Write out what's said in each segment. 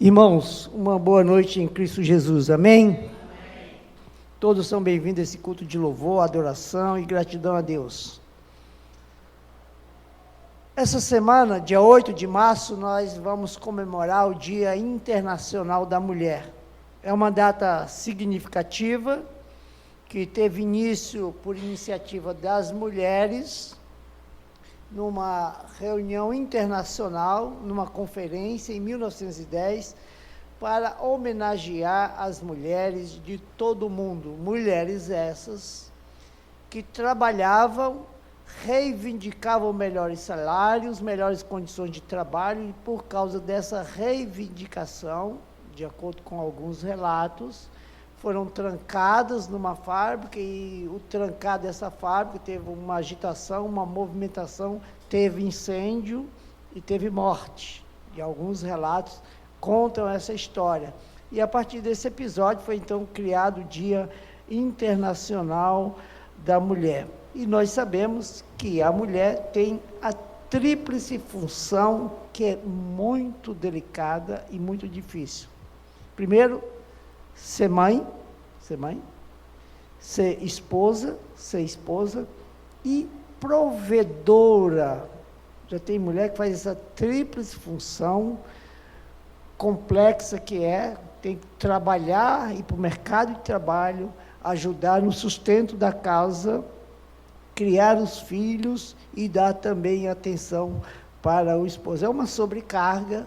Irmãos, uma boa noite em Cristo Jesus, amém? Todos são bem-vindos a esse culto de louvor, adoração e gratidão a Deus. Essa semana, dia 8 de março, nós vamos comemorar o Dia Internacional da Mulher. É uma data significativa, que teve início por iniciativa das mulheres, numa reunião internacional, numa conferência em 1910, para homenagear as mulheres de todo o mundo. Mulheres essas que trabalhavam, reivindicavam melhores salários, melhores condições de trabalho, e por causa dessa reivindicação, de acordo com alguns relatos, foram trancadas numa fábrica, e o trancar dessa fábrica teve uma agitação, uma movimentação, teve incêndio e teve morte. E alguns relatos contam essa história. E a partir desse episódio foi então criado o Dia Internacional da Mulher. E nós sabemos que a mulher tem a tríplice função, que é muito delicada e muito difícil. Primeiro, ser mãe, ser esposa e provedora. Já tem mulher que faz essa tríplice função complexa que tem que trabalhar, ir para o mercado de trabalho, ajudar no sustento da casa, criar os filhos e dar também atenção para o esposo. É uma sobrecarga,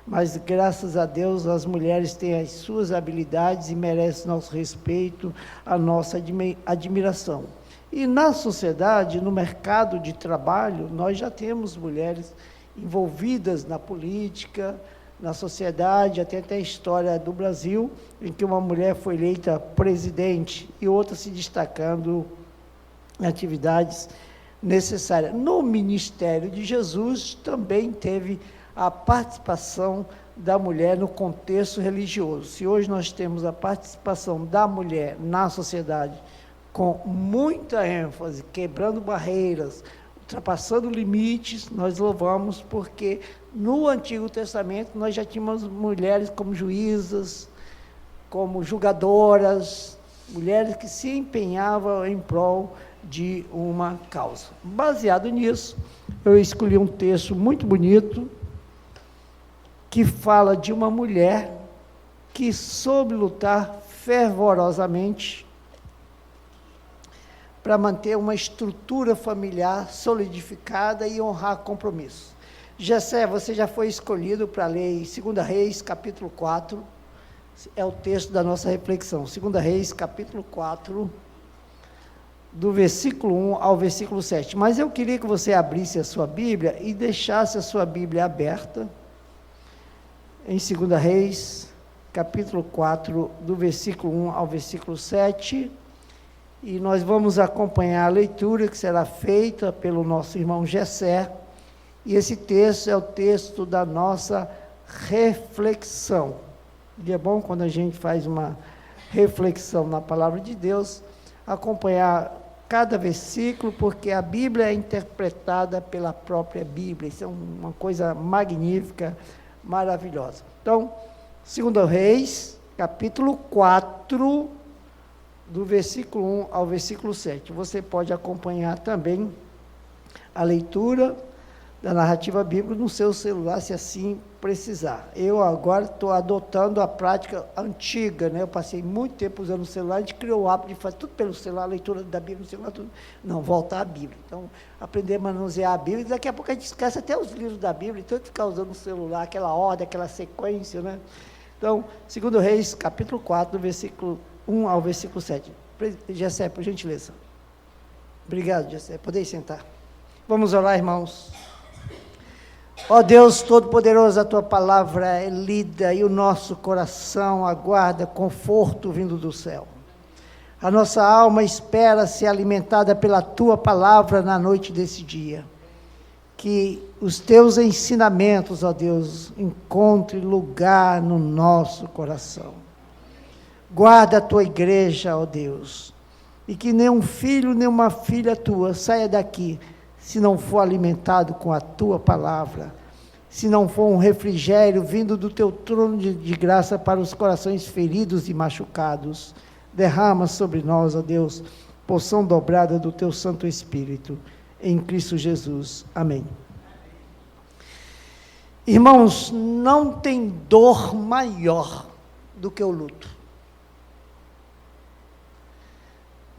mas graças a Deus as mulheres têm as suas habilidades e merecem nosso respeito, a nossa admiração. E na sociedade, no mercado de trabalho, nós já temos mulheres envolvidas na política, na sociedade, até a história do Brasil, em que uma mulher foi eleita presidente e outra se destacando em atividades necessárias. No ministério de Jesus também teve a participação da mulher no contexto religioso. Se hoje nós temos a participação da mulher na sociedade com muita ênfase, quebrando barreiras, ultrapassando limites, nós louvamos, porque no Antigo Testamento nós já tínhamos mulheres como juízas, como julgadoras, mulheres que se empenhavam em prol de uma causa. Baseado nisso, eu escolhi um texto muito bonito, que fala de uma mulher que soube lutar fervorosamente para manter uma estrutura familiar solidificada e honrar compromissos. Jessé, você já foi escolhido para ler 2 Reis, capítulo 4, é o texto da nossa reflexão. 2 Reis, capítulo 4, do versículo 1 ao versículo 7. Mas eu queria que você abrisse a sua Bíblia e deixasse a sua Bíblia aberta, em 2 Reis, capítulo 4, do versículo 1 ao versículo 7, e nós vamos acompanhar a leitura que será feita pelo nosso irmão Jessé, e esse texto é o texto da nossa reflexão. E é bom quando a gente faz uma reflexão na palavra de Deus, acompanhar cada versículo, porque a Bíblia é interpretada pela própria Bíblia, isso é uma coisa magnífica, maravilhosa. Então, 2 Reis, capítulo 4, do versículo 1 ao versículo 7. Você pode acompanhar também a leitura da narrativa bíblica no seu celular, se assim precisar. Eu agora estou adotando a prática antiga, né? Eu passei muito tempo usando o celular, a gente criou o hábito de fazer tudo pelo celular, a leitura da Bíblia no celular, tudo. Não, voltar à Bíblia. Então, aprender a manusear a Bíblia, e daqui a pouco a gente esquece até os livros da Bíblia, então ficar usando o celular, aquela ordem, aquela sequência, né? Então, 2 Reis, capítulo 4, do versículo 1 ao versículo 7. Jessé, por gentileza. Obrigado, Jessé. Podem sentar. Vamos orar, irmãos. Ó Deus Todo-Poderoso, a Tua palavra é lida e o nosso coração aguarda conforto vindo do céu. A nossa alma espera ser alimentada pela Tua palavra na noite desse dia. Que os Teus ensinamentos, ó Deus, encontrem lugar no nosso coração. Guarda a Tua igreja, ó Deus, e que nenhum filho, nenhuma filha Tua saia daqui se não for alimentado com a Tua palavra, se não for um refrigério vindo do teu trono de graça para os corações feridos e machucados. Derrama sobre nós, ó Deus, porção dobrada do teu Santo Espírito, em Cristo Jesus. Amém. Irmãos, não tem dor maior do que o luto.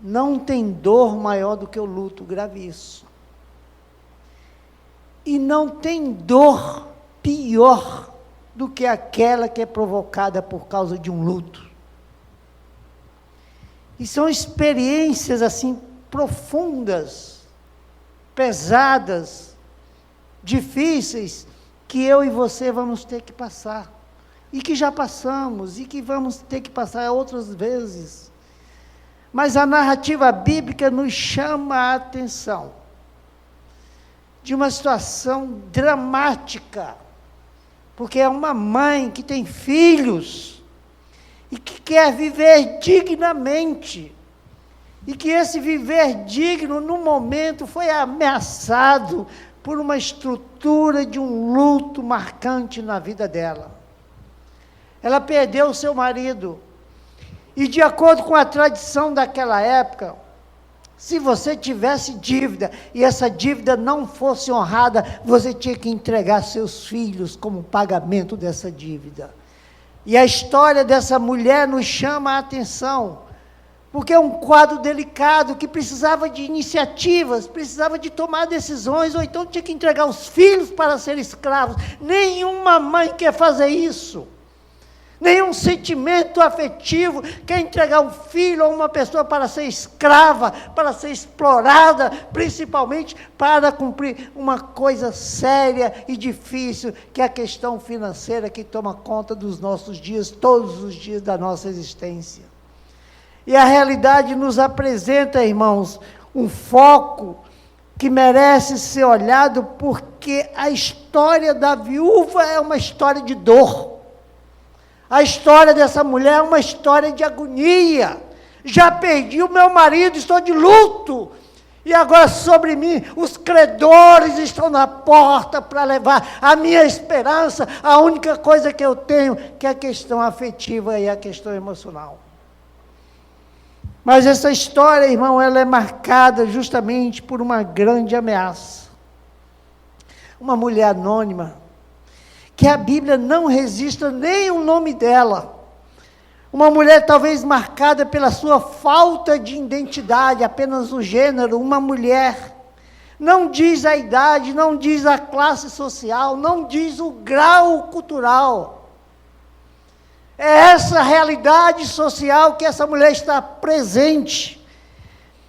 Não tem dor maior do que o luto, grave isso. E não tem dor pior do que aquela que é provocada por causa de um luto. E são experiências assim profundas, pesadas, difíceis, que eu e você vamos ter que passar. E que já passamos, e que vamos ter que passar outras vezes. Mas a narrativa bíblica nos chama a atenção de uma situação dramática, porque é uma mãe que tem filhos e que quer viver dignamente, e que esse viver digno, no momento, foi ameaçado por uma estrutura de um luto marcante na vida dela. Ela perdeu o seu marido, e de acordo com a tradição daquela época, se você tivesse dívida, e essa dívida não fosse honrada, você tinha que entregar seus filhos como pagamento dessa dívida. E a história dessa mulher nos chama a atenção, porque é um quadro delicado, que precisava de iniciativas, precisava de tomar decisões, ou então tinha que entregar os filhos para serem escravos. Nenhuma mãe quer fazer isso. Nenhum sentimento afetivo quer entregar um filho ou uma pessoa para ser escrava, para ser explorada, principalmente para cumprir uma coisa séria e difícil, que é a questão financeira que toma conta dos nossos dias, todos os dias da nossa existência. E a realidade nos apresenta, irmãos, um foco que merece ser olhado, porque a história da viúva é uma história de dor. A história dessa mulher é uma história de agonia. Já perdi o meu marido, estou de luto. E agora sobre mim, os credores estão na porta para levar a minha esperança, a única coisa que eu tenho, que é a questão afetiva e a questão emocional. Mas essa história, irmão, ela é marcada justamente por uma grande ameaça. Uma mulher anônima, que a Bíblia não registra nem o nome dela. Uma mulher talvez marcada pela sua falta de identidade, apenas o gênero, uma mulher. Não diz a idade, não diz a classe social, não diz o grau cultural. É essa realidade social que essa mulher está presente.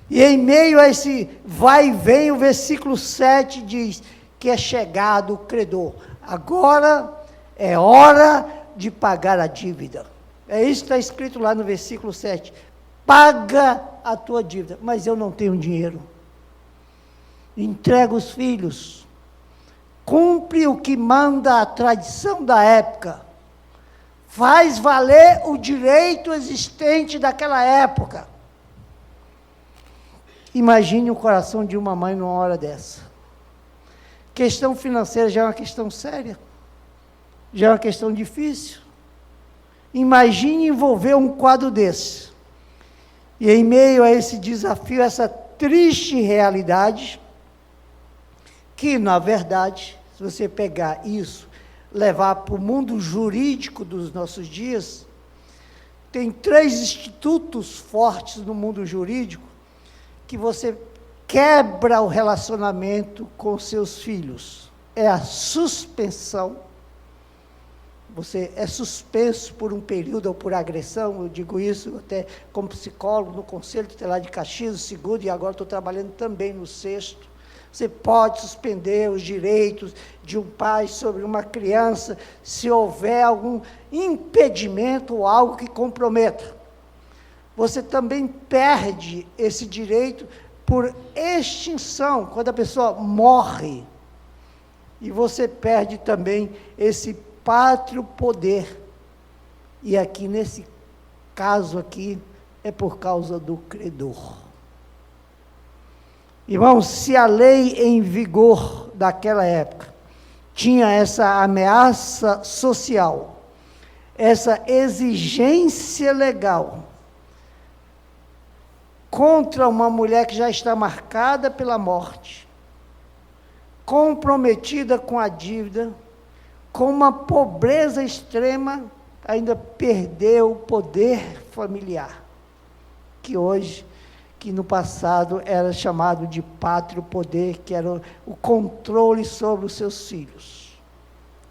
E em meio a esse vai e vem, o versículo 7 diz que é chegado o credor. Agora é hora de pagar a dívida. É isso que está escrito lá no versículo 7. Paga a tua dívida. Mas eu não tenho dinheiro. Entrega os filhos. Cumpre o que manda a tradição da época. Faz valer o direito existente daquela época. Imagine o coração de uma mãe numa hora dessa. Questão financeira já é uma questão séria, já é uma questão difícil. Imagine envolver um quadro desse. E em meio a esse desafio, essa triste realidade, que na verdade, se você pegar isso, levar para o mundo jurídico dos nossos dias, tem 3 institutos fortes no mundo jurídico, que você quebra o relacionamento com seus filhos. É a suspensão. Você é suspenso por um período ou por agressão, eu digo isso até como psicólogo no Conselho Tutelar de Caxias, o 2º, e agora estou trabalhando também no 6º. Você pode suspender os direitos de um pai sobre uma criança, se houver algum impedimento ou algo que comprometa. Você também perde esse direito por extinção, quando a pessoa morre, e você perde também esse pátrio poder, e aqui nesse caso aqui, é por causa do credor. Irmãos, se a lei em vigor daquela época tinha essa ameaça social, essa exigência legal contra uma mulher que já está marcada pela morte, comprometida com a dívida, com uma pobreza extrema, ainda perdeu o poder familiar, que no passado era chamado de pátrio poder, que era o controle sobre os seus filhos.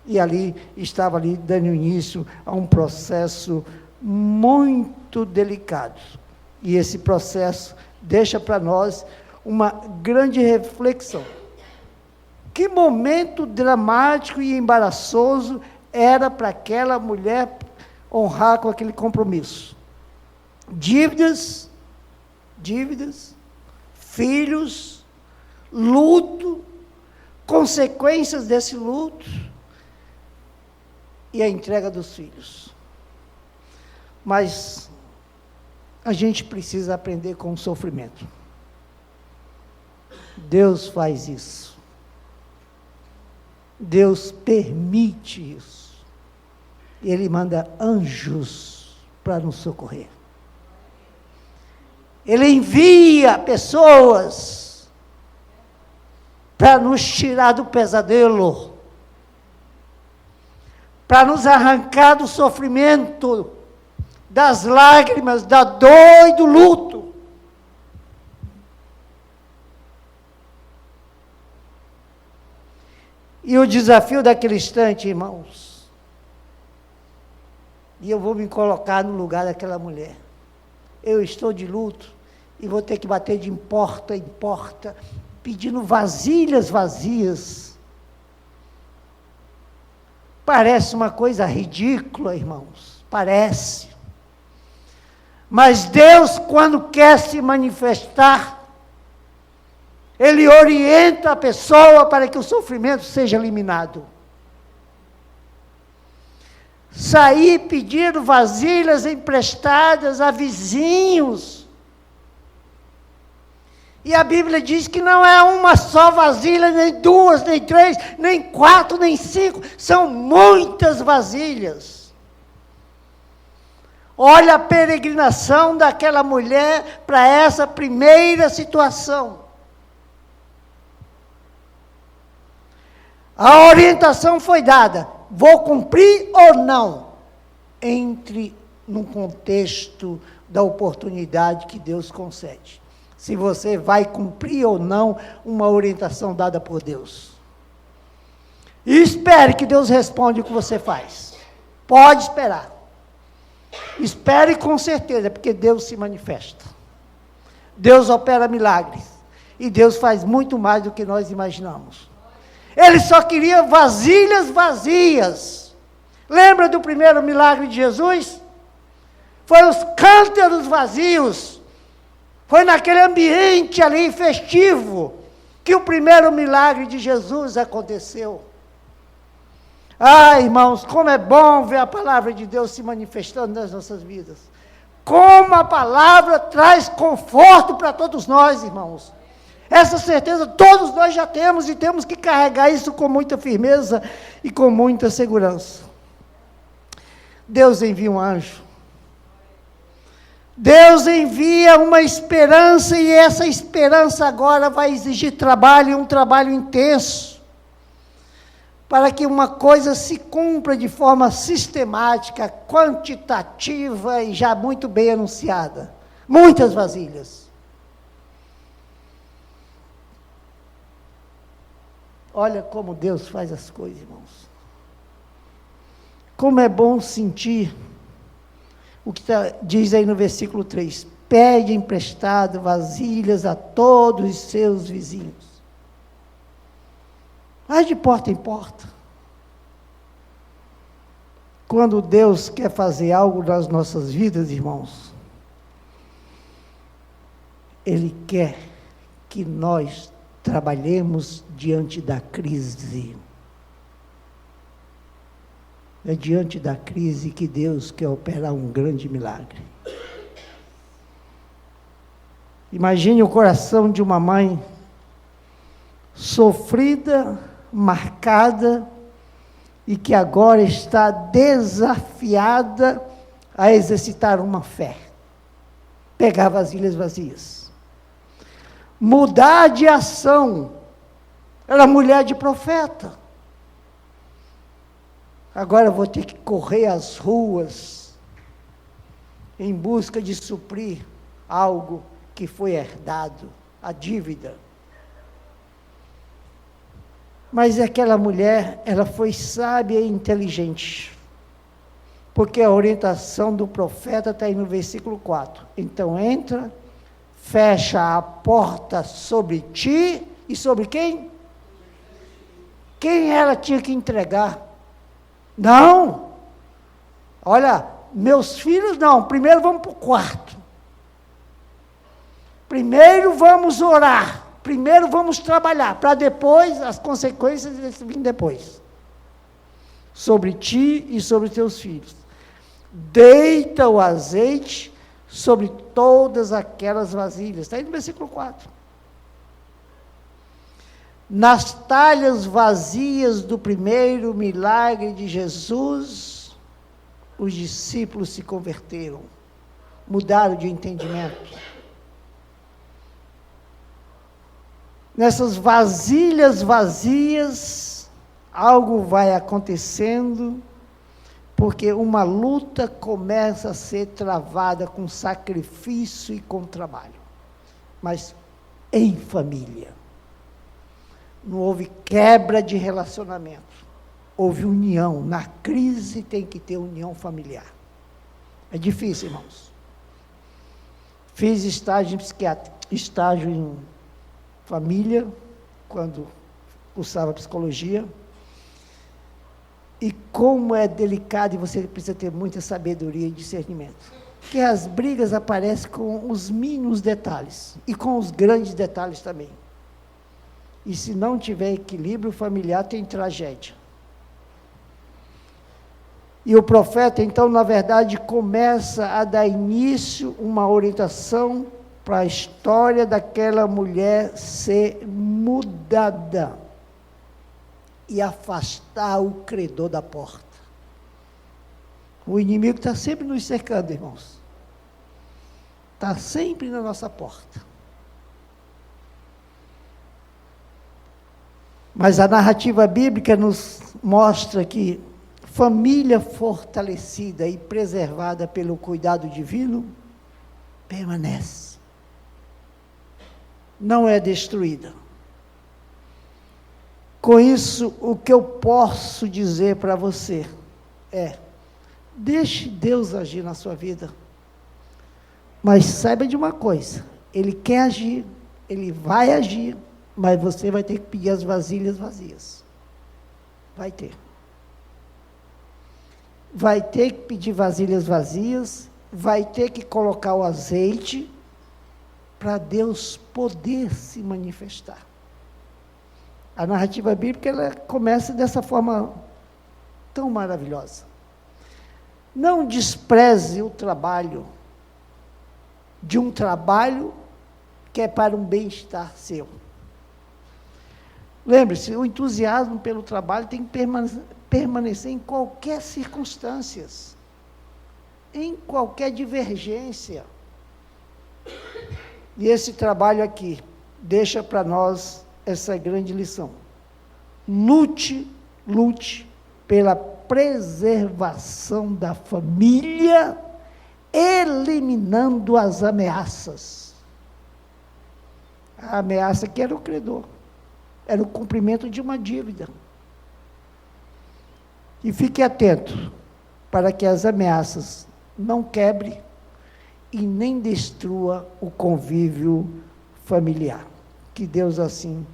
E ali, estava ali dando início a um processo muito delicado. E esse processo deixa para nós uma grande reflexão. Que momento dramático e embaraçoso era para aquela mulher honrar com aquele compromisso. Dívidas, filhos, luto, consequências desse luto e a entrega dos filhos. Mas a gente precisa aprender com o sofrimento. Deus faz isso. Deus permite isso. Ele manda anjos para nos socorrer. Ele envia pessoas para nos tirar do pesadelo, para nos arrancar do sofrimento, das lágrimas, da dor e do luto. E o desafio daquele instante, irmãos, e eu vou me colocar no lugar daquela mulher. Eu estou de luto e vou ter que bater de porta em porta, pedindo vasilhas vazias. Parece uma coisa ridícula, irmãos, parece. Mas Deus, quando quer se manifestar, Ele orienta a pessoa para que o sofrimento seja eliminado. Sair pedindo vasilhas emprestadas a vizinhos. E a Bíblia diz que não é uma só vasilha, nem duas, nem três, nem quatro, nem cinco, são muitas vasilhas. Olha a peregrinação daquela mulher para essa primeira situação. A orientação foi dada, vou cumprir ou não? Entre no contexto da oportunidade que Deus concede. Se você vai cumprir ou não uma orientação dada por Deus. E espere que Deus responda o que você faz. Pode esperar. Espere com certeza, porque Deus se manifesta. Deus opera milagres. E Deus faz muito mais do que nós imaginamos. Ele só queria vasilhas vazias. Lembra do primeiro milagre de Jesus? Foi os cântaros vazios. Foi naquele ambiente ali festivo que o primeiro milagre de Jesus aconteceu. Ah, irmãos, como é bom ver a palavra de Deus se manifestando nas nossas vidas. Como a palavra traz conforto para todos nós, irmãos. Essa certeza todos nós já temos e temos que carregar isso com muita firmeza e com muita segurança. Deus envia um anjo. Deus envia uma esperança e essa esperança agora vai exigir trabalho, um trabalho intenso, para que uma coisa se cumpra de forma sistemática, quantitativa e já muito bem anunciada. Muitas vasilhas. Olha como Deus faz as coisas, irmãos. Como é bom sentir o que diz aí no versículo 3. Pede emprestado vasilhas a todos os seus vizinhos. Vai de porta em porta. Quando Deus quer fazer algo nas nossas vidas, irmãos, Ele quer que nós trabalhemos diante da crise. É diante da crise que Deus quer operar um grande milagre. Imagine o coração de uma mãe sofrida, marcada e que agora está desafiada a exercitar uma fé. Pegar vasilhas vazias. Mudar de ação. Era mulher de profeta. Agora eu vou ter que correr às ruas em busca de suprir algo que foi herdado, a dívida. Mas aquela mulher, ela foi sábia e inteligente, porque a orientação do profeta está aí no versículo 4. Então entra, fecha a porta sobre ti e sobre quem? Quem ela tinha que entregar? Não, olha, meus filhos não, primeiro vamos para o quarto. Primeiro vamos orar. Primeiro vamos trabalhar, para depois, as consequências virem depois. Sobre ti e sobre teus filhos. Deita o azeite sobre todas aquelas vasilhas. Está aí no versículo 4. Nas talhas vazias do primeiro milagre de Jesus, os discípulos se converteram, mudaram de entendimento. Nessas vasilhas vazias, algo vai acontecendo, porque uma luta começa a ser travada com sacrifício e com trabalho, mas em família. Não houve quebra de relacionamento, houve união. Na crise tem que ter união familiar. É difícil, irmãos. Fiz estágio em psiquiatria, estágio em família, quando cursava psicologia, e como é delicado, e você precisa ter muita sabedoria e discernimento, porque as brigas aparecem com os mínimos detalhes, e com os grandes detalhes também, e se não tiver equilíbrio familiar, tem tragédia. E o profeta, então, na verdade, começa a dar início uma orientação para a história daquela mulher ser mudada e afastar o credor da porta. O inimigo está sempre nos cercando, irmãos. Está sempre na nossa porta. Mas a narrativa bíblica nos mostra que família fortalecida e preservada pelo cuidado divino permanece. Não é destruída. Com isso, o que eu posso dizer para você é: deixe Deus agir na sua vida, mas saiba de uma coisa, Ele quer agir, Ele vai agir, mas você vai ter que pedir as vasilhas vazias. Vai ter. Vai ter que pedir vasilhas vazias, vai ter que colocar o azeite, para Deus poder se manifestar. A narrativa bíblica, ela começa dessa forma tão maravilhosa. Não despreze o trabalho, de um trabalho que é para um bem-estar seu. Lembre-se, o entusiasmo pelo trabalho tem que permanecer em qualquer circunstância, em qualquer divergência. E esse trabalho aqui deixa para nós essa grande lição. Lute pela preservação da família, eliminando as ameaças. A ameaça que era o credor, era o cumprimento de uma dívida. E fique atento para que as ameaças não quebrem e nem destrua o convívio familiar. Que Deus assim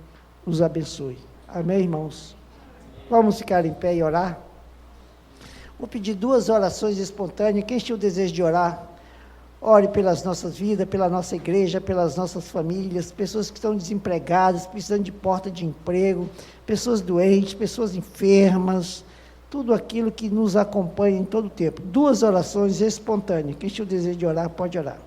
os abençoe. Amém, irmãos? Vamos ficar em pé e orar? Vou pedir 2 orações espontâneas. Quem tem o desejo de orar, ore pelas nossas vidas, pela nossa igreja, pelas nossas famílias, pessoas que estão desempregadas, precisando de porta de emprego, pessoas doentes, pessoas enfermas, tudo aquilo que nos acompanha em todo o tempo. 2 orações espontâneas. Quem tem o desejo de orar, pode orar.